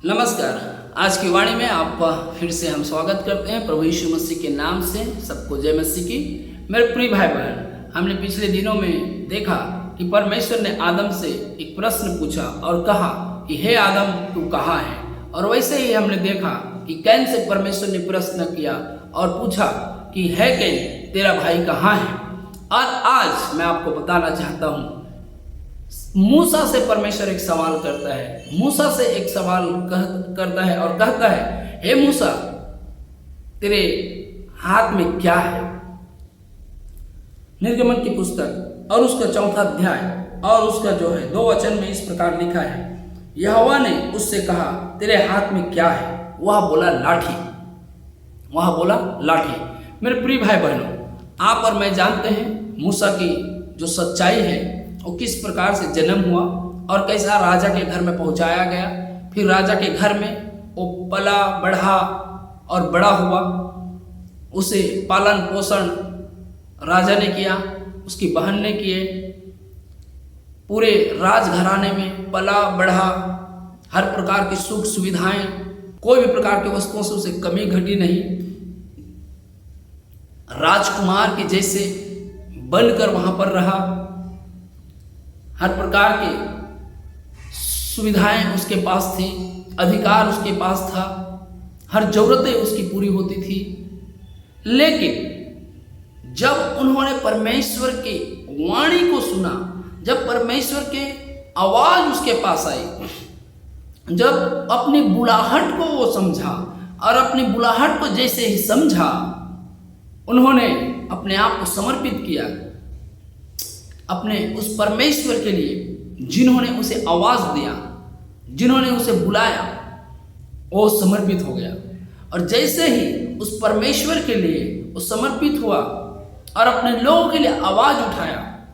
नमस्कार। आज की वाणी में आपका फिर से हम स्वागत करते हैं प्रभु यीशु मसीह के नाम से। सबको जय मसीह की। मेरे प्रिय भाई बहन, हमने पिछले दिनों में देखा कि परमेश्वर ने आदम से एक प्रश्न पूछा और कहा कि हे आदम, तू कहाँ है। और वैसे ही हमने देखा कि कैन से परमेश्वर ने प्रश्न किया और पूछा कि है कैन, तेरा भाई कहाँ है। और आज मैं आपको बताना चाहता हूँ, मूसा से परमेश्वर एक सवाल करता है। मूसा से एक सवाल करता है और कहता है, हे मूसा, तेरे हाथ में क्या है। निर्गमन की पुस्तक और उसका 4वां अध्याय और उसका जो है 2 वचन में इस प्रकार लिखा है, यहोवा ने उससे कहा, तेरे हाथ में क्या है। वह बोला लाठी। वह बोला लाठी। मेरे प्रिय भाई बहनों, आप और मैं जानते हैं मूसा की जो सच्चाई है वो किस प्रकार से जन्म हुआ और कैसा राजा के घर में पहुंचाया गया। फिर राजा के घर में वो पला बढ़ा और बड़ा हुआ। उसे पालन पोषण राजा ने किया, उसकी बहन ने किए। पूरे राजघराने में पला बढ़ा, हर प्रकार की सुख सुविधाएं, कोई भी प्रकार की वस्तुओं से उसे कमी घटी नहीं। राजकुमार के जैसे बनकर वहां पर रहा। हर प्रकार के सुविधाएं उसके पास थी, अधिकार उसके पास था, हर जरूरतें उसकी पूरी होती थी। लेकिन जब उन्होंने परमेश्वर की वाणी को सुना, जब परमेश्वर के आवाज उसके पास आई, जब अपनी बुलाहट को वो समझा और अपनी बुलाहट को जैसे ही समझा, उन्होंने अपने आप को समर्पित किया अपने उस परमेश्वर के लिए जिन्होंने उसे आवाज दिया, जिन्होंने उसे बुलाया। वो समर्पित हो गया और जैसे ही उस परमेश्वर के लिए वो समर्पित हुआ और अपने लोगों के लिए आवाज उठाया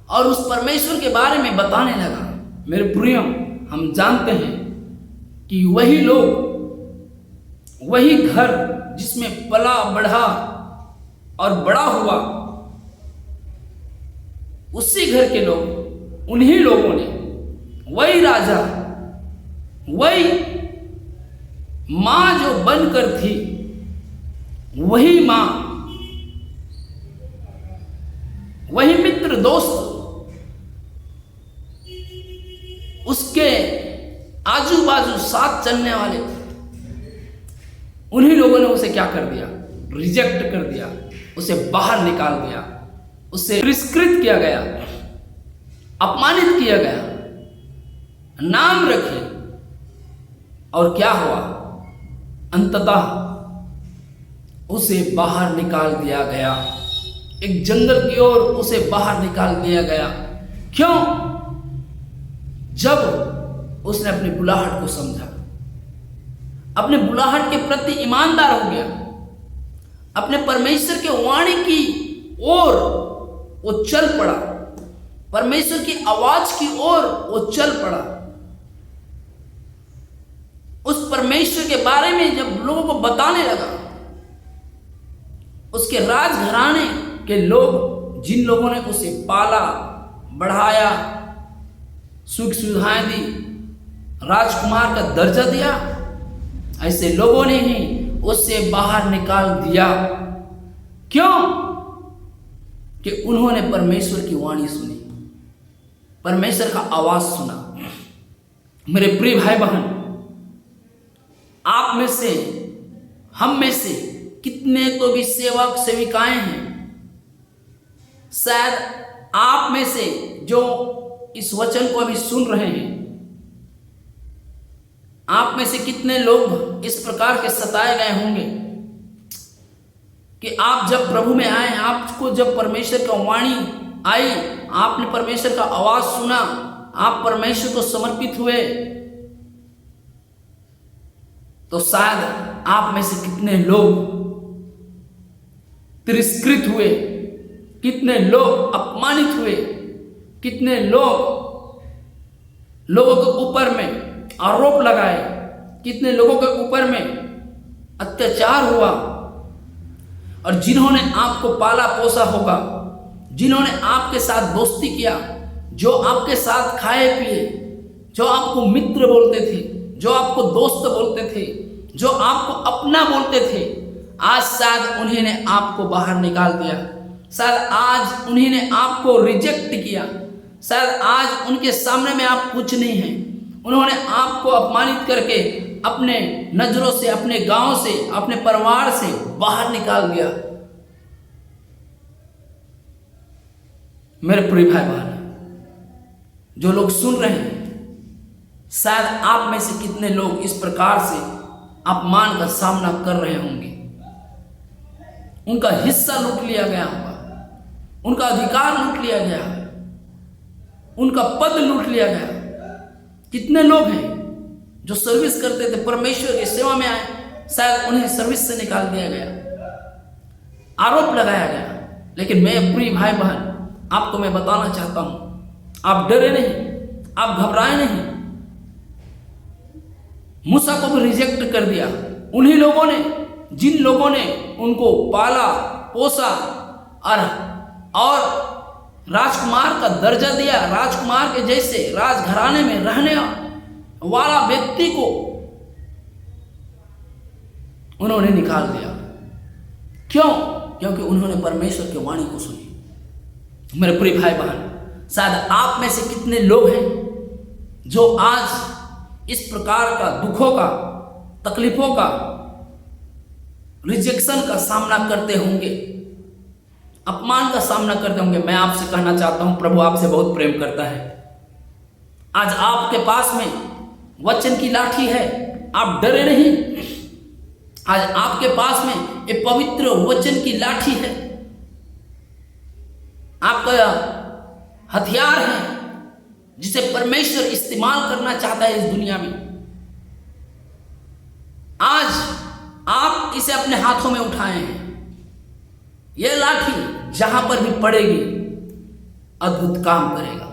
और उस परमेश्वर के बारे में बताने लगा, मेरे प्रियम, हम जानते हैं कि वही लोग, वही घर जिसमें पला बढ़ा और बड़ा हुआ, उसी घर के लोग, उन्हीं लोगों ने, वही राजा, वही मां जो बनकर थी, वही मां, वही मित्र दोस्त, उसके आजू बाजू साथ चलने वाले, उन्हीं लोगों ने उसे क्या कर दिया, रिजेक्ट कर दिया, उसे बाहर निकाल दिया, उसे तिरस्कृत किया गया, अपमानित किया गया, नाम रखे। और क्या हुआ, अंततः उसे बाहर निकाल दिया गया, एक जंगल की ओर उसे बाहर निकाल दिया गया। क्यों? जब उसने अपनी बुलाहट को समझा, अपने बुलाहट के प्रति ईमानदार हो गया, अपने परमेश्वर के वाणी की ओर वो चल पड़ा, परमेश्वर की आवाज की ओर वो चल पड़ा। उस परमेश्वर के बारे में जब लोगों को बताने लगा, उसके राजघराने के लोग, जिन लोगों ने उसे पाला बढ़ाया, सुख सुविधाएं दी, राजकुमार का दर्जा दिया, ऐसे लोगों ने ही उससे बाहर निकाल दिया। क्यों? कि उन्होंने परमेश्वर की वाणी सुनी, परमेश्वर का आवाज सुना। मेरे प्रिय भाई बहन, आप में से, हम में से कितने तो भी सेवक सेविकाएं हैं। शायद आप में से जो इस वचन को अभी सुन रहे हैं, आप में से कितने लोग इस प्रकार के सताए गए होंगे कि आप जब प्रभु में आए, आपको जब परमेश्वर का वाणी आई, आपने परमेश्वर का आवाज सुना, आप परमेश्वर को समर्पित हुए, तो शायद आप में से कितने लोग तिरस्कृत हुए, कितने लोग अपमानित हुए, कितने लोगों के ऊपर में आरोप लगाए, कितने लोगों के ऊपर में अत्याचार हुआ। और जिन्होंने आपको पाला पोसा होगा, जिन्होंने आपके साथ दोस्ती किया, जो आपके साथ खाए पिए, जो आपको मित्र बोलते थे, जो आपको दोस्त बोलते थे, जो आपको अपना बोलते थे, आज शायद उन्हीं ने आपको बाहर निकाल दिया, शायद आज उन्हीं ने आपको रिजेक्ट किया, शायद आज उनके सामने में आप कुछ नहीं हैं। उन्होंने आपको अपमानित करके अपने नजरों से, अपने गांव से, अपने परिवार से बाहर निकाल दिया। मेरे प्रिय भाई बहन, जो लोग सुन रहे हैं, शायद आप में से कितने लोग इस प्रकार से अपमान का सामना कर रहे होंगे। उनका हिस्सा लूट लिया गया होगा, उनका अधिकार लूट लिया गया, उनका पद लूट लिया गया। कितने लोग हैं जो सर्विस करते थे, परमेश्वर की सेवा में आए, शायद उन्हें सर्विस से निकाल दिया गया, आरोप लगाया गया। लेकिन मैं प्रिय भाई बहन आपको मैं बताना चाहता हूं, आप डरे नहीं, आप घबराए नहीं। मूसा को भी रिजेक्ट कर दिया उन्हीं लोगों ने, जिन लोगों ने उनको पाला पोसा और राजकुमार का दर्जा दिया, राजकुमार के जैसे राजघराने में रहने वाला व्यक्ति को उन्होंने निकाल दिया। क्यों? क्योंकि उन्होंने परमेश्वर की वाणी को सुनी। मेरे प्रिय भाई बहन, शायद आप में से कितने लोग हैं जो आज इस प्रकार का दुखों का, तकलीफों का, रिजेक्शन का सामना करते होंगे, अपमान का सामना करते होंगे। मैं आपसे कहना चाहता हूं, प्रभु आपसे बहुत प्रेम करता है। आज आपके पास में वचन की लाठी है, आप डरे नहीं। आज आपके पास में एक पवित्र वचन की लाठी है, आपका हथियार है जिसे परमेश्वर इस्तेमाल करना चाहता है इस दुनिया में। आज आप इसे अपने हाथों में उठाए हैं। यह लाठी जहां पर भी पड़ेगी अद्भुत काम करेगा।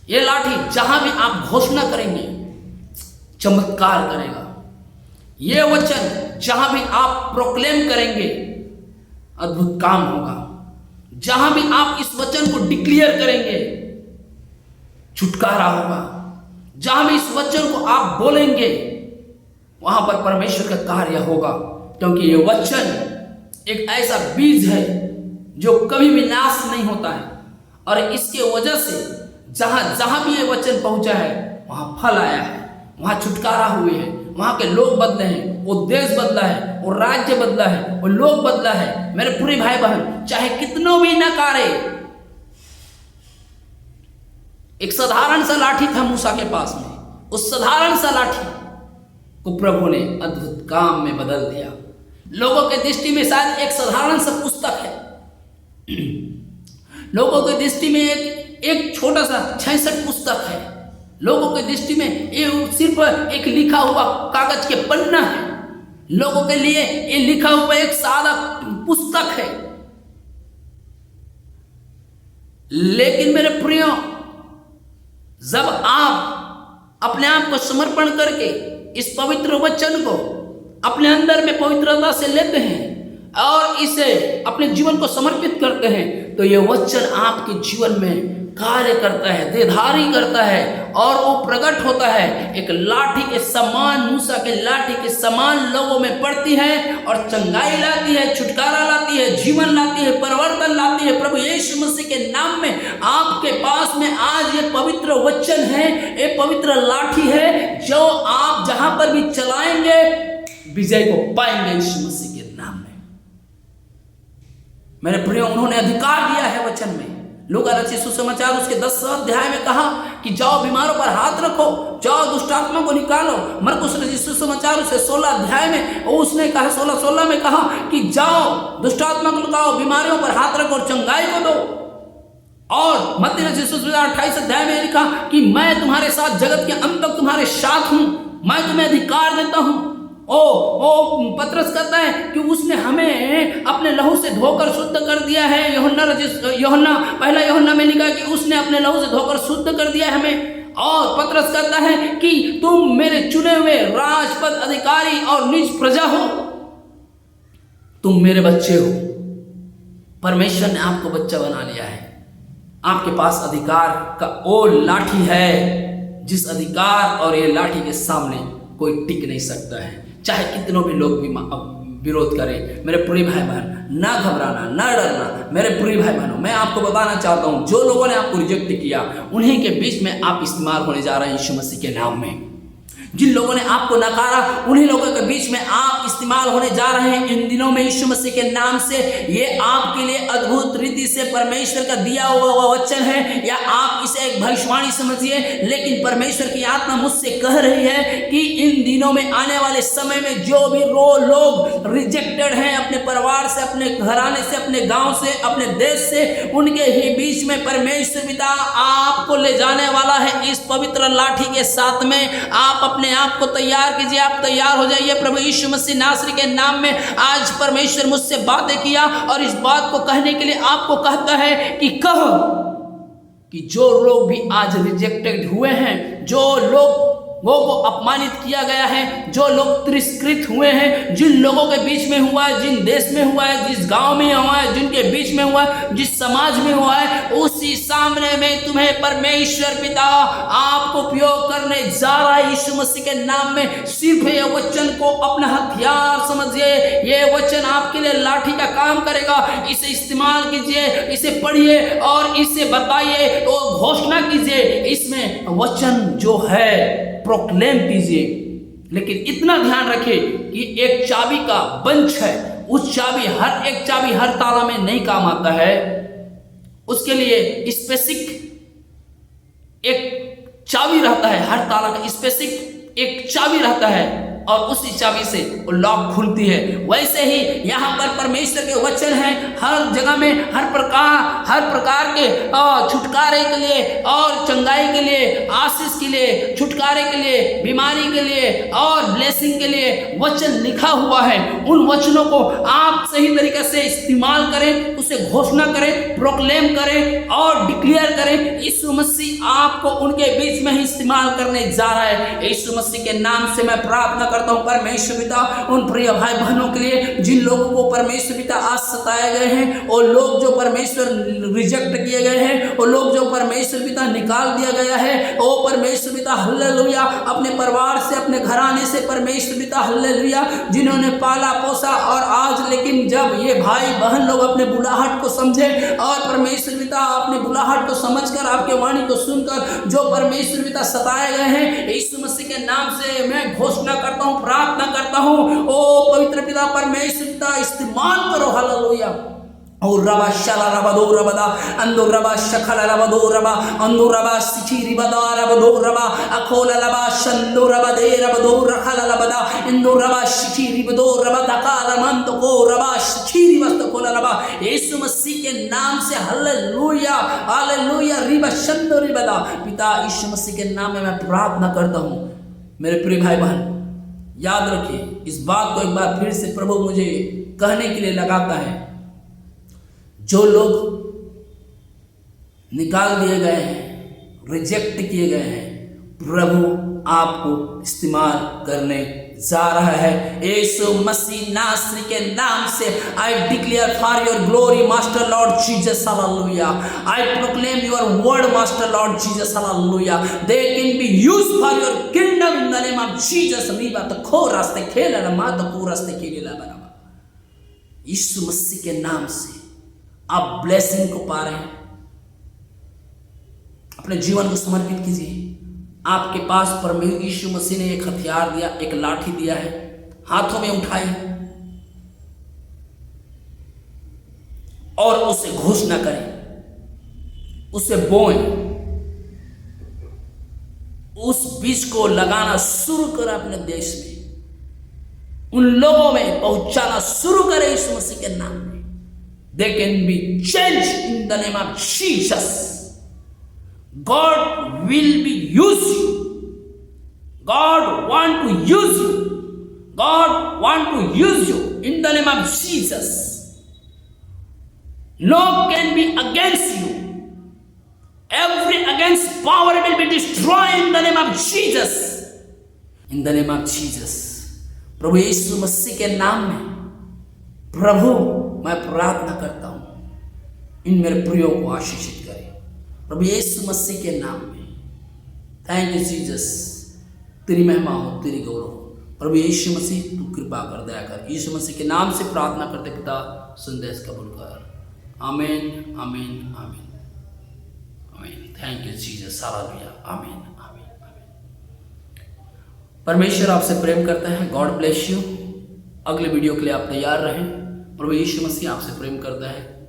यह लाठी जहां भी आप घोषणा करेंगे चमत्कार करेगा। यह वचन जहां भी आप प्रोक्लेम करेंगे अद्भुत काम होगा। जहां भी आप इस वचन को डिक्लेयर करेंगे छुटकारा होगा। जहां भी इस वचन को आप बोलेंगे वहां पर परमेश्वर का कार्य होगा, क्योंकि ये वचन एक ऐसा बीज है जो कभी भी नाश नहीं होता है। और इसके वजह से जहां जहां भी ये वचन पहुंचा है वहां फल आया है, वहां छुटकारा हुए हैं, वहां के लोग बदले हैं, वो देश बदला है, वो राज्य बदला है, वो लोग बदला है। मेरे पूरे भाई बहन, चाहे कितनों भी नकारे, एक साधारण सा लाठी था मूसा के पास में, उस साधारण सा लाठी को प्रभु ने अद्भुत काम में बदल दिया। लोगों के दृष्टि में शायद एक साधारण सा पुस्तक है, लोगों की दृष्टि में एक छोटा सा 66 पुस्तक है, लोगों की दृष्टि में ये सिर्फ एक लिखा हुआ कागज के पन्ना है, लोगों के लिए ये लिखा हुआ एक सादा पुस्तक है। लेकिन मेरे प्रियो, जब आप अपने आप को समर्पण करके इस पवित्र वचन को अपने अंदर में पवित्रता से लेते हैं और इसे अपने जीवन को समर्पित करते हैं, तो यह वचन आपके जीवन में कार्य करता है, देधारी करता है और वो प्रकट होता है। एक लाठी के समान, मूसा के लाठी के समान लोगों में पड़ती है और चंगाई लाती है, छुटकारा लाती है, जीवन लाती है, परिवर्तन लाती है। प्रभु यीशु मसीह के नाम में आपके पास में आज ये पवित्र वचन है, ये पवित्र लाठी है जो आप जहां पर भी चलाएंगे विजय को पाएंगे यीशु मसीह के नाम में। मेरे प्रिय, उन्होंने अधिकार दिया है वचन में। लूका रचित सुसमाचार उसके 10 अध्याय में कहा कि जाओ बीमारों पर हाथ रखो, जाओ दुष्टात्मा को निकालो। मरकुस रचित सुसमाचार उसके 16 अध्याय में उसने कहा, 16 में कहा कि जाओ दुष्टात्मा को निकालो, बीमारियों पर हाथ रखो और चंगाई को दो। और मत्ती रचित सुसमाचार 28 अध्याय में लिखा कि मैं तुम्हारे साथ जगत के अंत तक तुम्हारे साथ हूं, मैं तुम्हें अधिकार देता हूं। पतरस कहता है कि उसने हमें अपने लहू से धोकर शुद्ध कर दिया है। पहला यूहन्ना में लिखा है कि उसने अपने लहू से धोकर शुद्ध कर दिया है हमें। और पतरस कहता है कि तुम मेरे चुने हुए राजपद अधिकारी और निज प्रजा हो, तुम मेरे बच्चे हो। परमेश्वर ने आपको बच्चा बना लिया है। आपके पास अधिकार का वो लाठी है जिस अधिकार और ये लाठी के सामने कोई टिक नहीं सकता है, चाहे कितनों भी लोग भी विरोध करें। मेरे प्रिय भाई बहन, ना घबराना, ना डरना। मेरे प्रिय भाई बहनों, मैं आपको बताना चाहता हूं, जो लोगों ने आपको रिजेक्ट किया, उन्हीं के बीच में आप इस्तेमाल होने जा रहे हैं यीशु मसीह के नाम में। जिन लोगों ने आपको नकारा, उन्हीं लोगों के बीच में आप इस्तेमाल होने जा रहे हैं इन दिनों में यीशु मसीह के नाम से। ये आपके लिए अद्भुत रीति से परमेश्वर का दिया हुआ वचन है, या आप इसे एक भविष्यवाणी समझिए, लेकिन परमेश्वर की आत्मा मुझसे कह रही है कि इन दिनों में आने वाले समय में जो भी लोग रिजेक्टेड हैं अपने परिवार से, अपने घराने से, अपने गांव से, अपने देश से, उनके ही बीच में परमेश्वर पिता आपको ले जाने वाला है इस पवित्र लाठी के साथ में। आप अपने आप को तैयार कीजिए, आप तैयार हो जाइए प्रभु यीशु मसीह नासरी के नाम में। आज परमेश्वर मुझसे बातें किया और इस बात को कहने के लिए आपको कहता है कि कहो कि जो लोग भी आज रिजेक्टेड हुए हैं, जो लोग वो को अपमानित किया गया है, जो लोग तिरस्कृत हुए हैं, जिन लोगों के बीच में हुआ है, जिन देश में हुआ है, जिस गांव में हुआ है, जिनके बीच में हुआ है, जिस समाज में हुआ है, उसी सामने में तुम्हें परमेश्वर पिता आपको उपयोग करने जा रहा है यीशु मसीह के नाम में। सिर्फ ये वचन को अपना हथियार समझिए, ये वचन आपके लिए लाठी का काम करेगा। इसे इस्तेमाल कीजिए, इसे पढ़िए और इसे बताइए और घोषणा कीजिए। इसमें वचन जो है प्रोक्लेम कीजिए, लेकिन इतना ध्यान रखें कि एक चाबी का बंच है, उस चाबी एक चाबी हर ताला में नहीं काम आता है। उसके लिए स्पेसिफिक एक चाबी रहता है, हर ताला का स्पेसिफिक एक चाबी रहता है और उसी चाबी से वो लॉक खुलती है। वैसे ही यहाँ पर परमेश्वर के वचन है, हर जगह में हर प्रकार के छुटकारे के लिए और चंगाई के लिए, आशीष के लिए, छुटकारे के लिए, बीमारी के लिए और ब्लेसिंग के लिए वचन लिखा हुआ है। उन वचनों को आप सही तरीके से इस्तेमाल करें, उसे घोषणा करें, प्रोक्लेम करें और डिक्लेयर करें। यीशु मसीह आपको उनके बीच में ही इस्तेमाल करने जा रहा है। यीशु मसीह के नाम से मैं प्रार्थना करता हूं परमेश्वर पिता उन प्रिय भाई बहनों के लिए जिन लोगों को परमेश्वर पिता आज सताए गए हैं, और लोग जो परमेश्वर रिजेक्ट किए गए हैं, और लोग जो परमेश्वर पिता निकाल दिया गया है, ओ परमेश्वर पिता हालेलुया, अपने परिवार से, अपने घराने से परमेश्वर पिता हालेलुया, जिन्होंने पाला पोसा और आज लेकिन जब ये भाई बहन लोग अपने बुलाहट को समझे और परमेश्वर पिता अपने बुलाहट को समझकर आपके वाणी को सुनकर जो परमेश्वर पिता सताए गए हैं, यीशु मसीह के नाम से मैं घोषणा करता हूं, प्रार्थना करता हूं, ओ पवित्र पिता परमेश्वर पिता इस्तेमाल करो हालेलुया। और रबा शला रबा दो रबा अंदो रबा शखला रबा दो रबा अंदो रबा सिखीरी बदा रबा दो रबा अखोला रबा शंदो रबा दे रबा दो रखला रबा इंदो रबा सिखीरी बदो रबा दका रमंत को रबा सिखीरी वस्त खोला रबा यीशु मसीह के नाम से हालेलुया हालेलुया रिबा शंदो रिबदा। पिता यीशु मसीह के नाम में मैं प्रार्थना करता हूं। मेरे प्रिय भाई बहन, याद रखिए इस बात को एक बार फिर से प्रभु मुझे कहने के लिए लगाता है, जो लोग निकाल दिए गए हैं, रिजेक्ट किए गए हैं, प्रभु आपको इस्तेमाल करने जा रहा है। यीशु मसीह नासरी के नाम से I declare for your glory master Lord Jesus hallelujah. I proclaim your word master Lord Jesus hallelujah. They can be used for your kingdom in the name of Jesus. Reeba तो खो रास्ते खेला ना मा तो को रास्ते खेला बना। यीशु मसीह के नाम से आप ब्लेसिंग को पा रहे हैं। अपने जीवन को समर्पित कीजिए। आपके पास परमेश्वर यीशु मसीह ने एक हथियार दिया, एक लाठी दिया है, हाथों में उठाइए और उसे घोषणा करें, उसे बोएं, उस बीज को लगाना शुरू करें अपने देश में, उन लोगों में पहुंचाना शुरू करें यीशु मसीह के नाम में। They can be changed in the name of Jesus. God will be use you. God want to use you. God want to use you in the name of Jesus. No can be against you. Every against power will be destroyed in the name of Jesus. In the name of Jesus. प्रभु यीशु मसीह के नाम में प्रभु मैं प्रार्थना करता हूं, इन मेरे प्रियो को आशीषित करें प्रभु यीशु मसीह के नाम में। थैंक यू जीसस, तेरी महिमा हो, तेरी गौरव हो। प्रभु यीशु मसीह तू कृपा कर, दया कर। यीशु मसीह के नाम से प्रार्थना करते पिता, संदेश कबूल कर। आमीन आमीन आमीन आमीन। Thank you Jesus, hallelujah. आमीन आमीन आमीन। परमेश्वर आपसे प्रेम करता है। God bless you. अगले वीडियो के लिए आप तैयार रहें। प्रभु यीशु मसीह आपसे प्रेम करता है।